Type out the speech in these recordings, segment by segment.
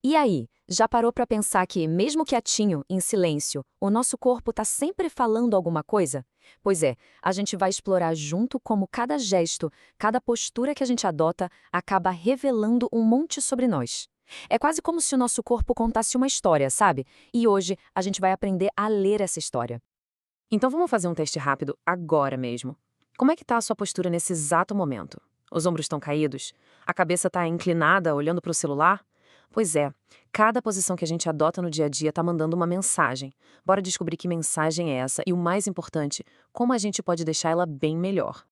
E aí, já parou para pensar que, mesmo quietinho, em silêncio, o nosso corpo está sempre falando alguma coisa? Pois é, a gente vai explorar junto como cada gesto, cada postura que a gente adota acaba revelando um monte sobre nós. É quase como se o nosso corpo contasse uma história, sabe? E hoje a gente vai aprender a ler essa história. Então vamos fazer um teste rápido agora mesmo. Como é que tá a sua postura nesse exato momento? Os ombros estão caídos? A cabeça está inclinada, olhando para o celular? Pois é, cada posição que a gente adota no dia a dia está mandando uma mensagem. Bora descobrir que mensagem é essa e, o mais importante, como a gente pode deixar ela bem melhor.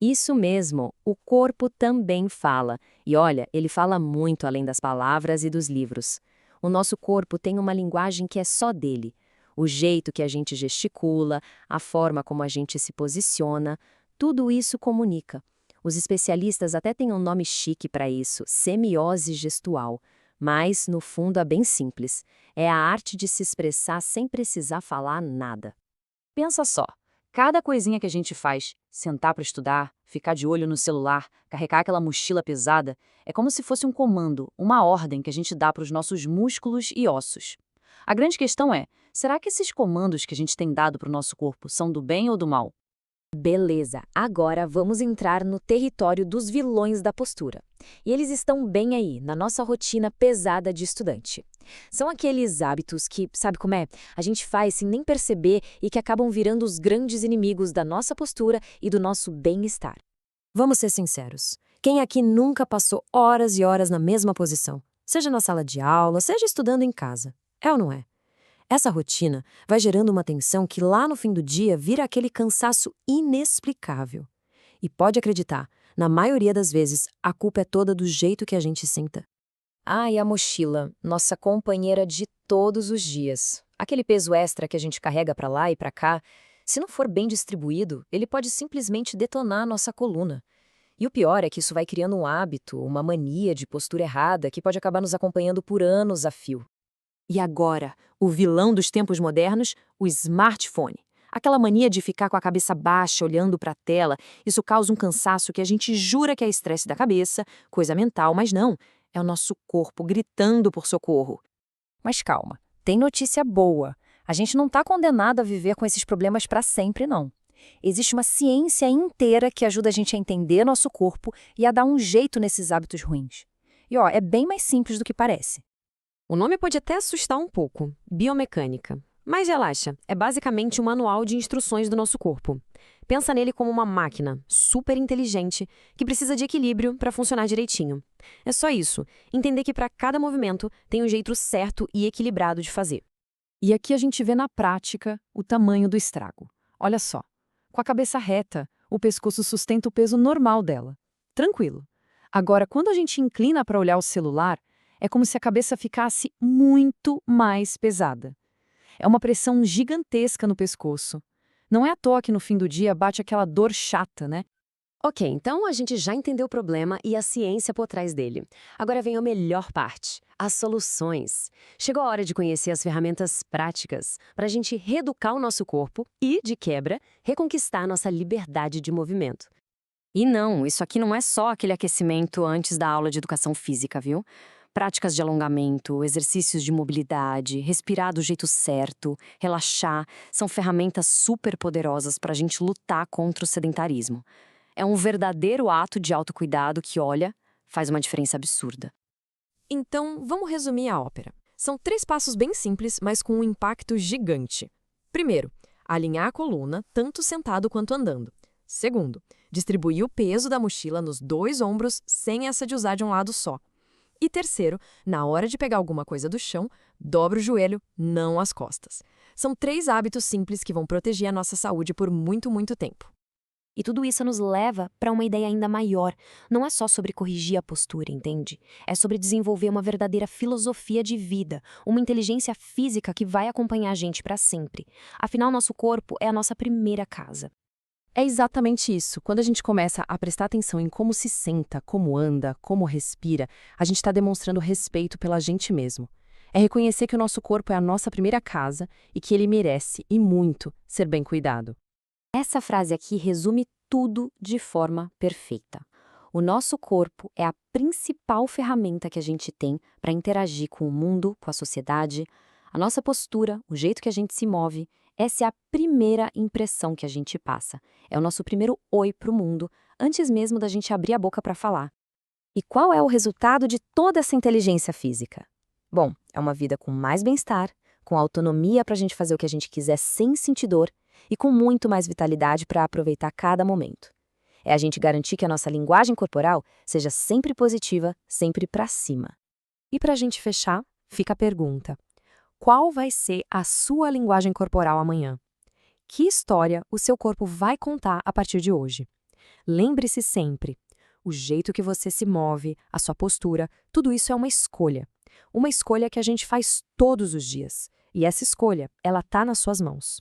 Isso mesmo, o corpo também fala. E olha, ele fala muito além das palavras e dos livros. O nosso corpo tem uma linguagem que é só dele. O jeito que a gente gesticula, a forma como a gente se posiciona, tudo isso comunica. Os especialistas até têm um nome chique para isso, semiose gestual. Mas, no fundo, é bem simples. É a arte de se expressar sem precisar falar nada. Pensa só, cada coisinha que a gente faz, sentar para estudar, ficar de olho no celular, carregar aquela mochila pesada, é como se fosse um comando, uma ordem que a gente dá para os nossos músculos e ossos. A grande questão é, será que esses comandos que a gente tem dado para o nosso corpo são do bem ou do mal? Beleza, agora vamos entrar no território dos vilões da postura. E eles estão bem aí, na nossa rotina pesada de estudante. São aqueles hábitos que, sabe como é? A gente faz sem nem perceber e que acabam virando os grandes inimigos da nossa postura e do nosso bem-estar. Vamos ser sinceros. Quem aqui nunca passou horas e horas na mesma posição? Seja na sala de aula, seja estudando em casa. É ou não é? Essa rotina vai gerando uma tensão que lá no fim do dia vira aquele cansaço inexplicável. E pode acreditar, na maioria das vezes, a culpa é toda do jeito que a gente senta. Ah, e a mochila, nossa companheira de todos os dias. Aquele peso extra que a gente carrega para lá e para cá, se não for bem distribuído, ele pode simplesmente detonar a nossa coluna. E o pior é que isso vai criando um hábito, uma mania de postura errada que pode acabar nos acompanhando por anos a fio. E agora, o vilão dos tempos modernos, o smartphone. Aquela mania de ficar com a cabeça baixa, olhando para a tela, isso causa um cansaço que a gente jura que é estresse da cabeça, coisa mental, mas não, é o nosso corpo gritando por socorro. Mas calma, tem notícia boa. A gente não está condenado a viver com esses problemas para sempre, não. Existe uma ciência inteira que ajuda a gente a entender nosso corpo e a dar um jeito nesses hábitos ruins. E ó, é bem mais simples do que parece. O nome pode até assustar um pouco, biomecânica. Mas relaxa, é basicamente um manual de instruções do nosso corpo. Pensa nele como uma máquina super inteligente que precisa de equilíbrio para funcionar direitinho. É só isso, entender que para cada movimento tem um jeito certo e equilibrado de fazer. E aqui a gente vê na prática o tamanho do estrago. Olha só, com a cabeça reta, o pescoço sustenta o peso normal dela. Tranquilo. Agora, quando a gente inclina para olhar o celular, é como se a cabeça ficasse muito mais pesada. É uma pressão gigantesca no pescoço. Não é à toa que no fim do dia bate aquela dor chata, né? Ok, então a gente já entendeu o problema e a ciência por trás dele. Agora vem a melhor parte, as soluções. Chegou a hora de conhecer as ferramentas práticas para a gente reeducar o nosso corpo e, de quebra, reconquistar a nossa liberdade de movimento. E não, isso aqui não é só aquele aquecimento antes da aula de educação física, viu? Práticas de alongamento, exercícios de mobilidade, respirar do jeito certo, relaxar, são ferramentas super poderosas para a gente lutar contra o sedentarismo. É um verdadeiro ato de autocuidado que, olha, faz uma diferença absurda. Então, vamos resumir a ópera. São 3 passos bem simples, mas com um impacto gigante. Primeiro, alinhar a coluna, tanto sentado quanto andando. Segundo, distribuir o peso da mochila nos 2 ombros, sem essa de usar de um lado só. E terceiro, na hora de pegar alguma coisa do chão, dobra o joelho, não as costas. São 3 hábitos simples que vão proteger a nossa saúde por muito, muito tempo. E tudo isso nos leva para uma ideia ainda maior. Não é só sobre corrigir a postura, entende? É sobre desenvolver uma verdadeira filosofia de vida, uma inteligência física que vai acompanhar a gente para sempre. Afinal, nosso corpo é a nossa primeira casa. É exatamente isso. Quando a gente começa a prestar atenção em como se senta, como anda, como respira, a gente está demonstrando respeito pela gente mesmo. É reconhecer que o nosso corpo é a nossa primeira casa e que ele merece, e muito, ser bem cuidado. Essa frase aqui resume tudo de forma perfeita. O nosso corpo é a principal ferramenta que a gente tem para interagir com o mundo, com a sociedade. A nossa postura, o jeito que a gente se move, essa é a primeira impressão que a gente passa. É o nosso primeiro oi para o mundo, antes mesmo da gente abrir a boca para falar. E qual é o resultado de toda essa inteligência física? Bom, é uma vida com mais bem-estar, com autonomia para a gente fazer o que a gente quiser sem sentir dor e com muito mais vitalidade para aproveitar cada momento. É a gente garantir que a nossa linguagem corporal seja sempre positiva, sempre para cima. E para a gente fechar, fica a pergunta: qual vai ser a sua linguagem corporal amanhã? Que história o seu corpo vai contar a partir de hoje? Lembre-se sempre, o jeito que você se move, a sua postura, tudo isso é uma escolha. Uma escolha que a gente faz todos os dias. E essa escolha, ela tá nas suas mãos.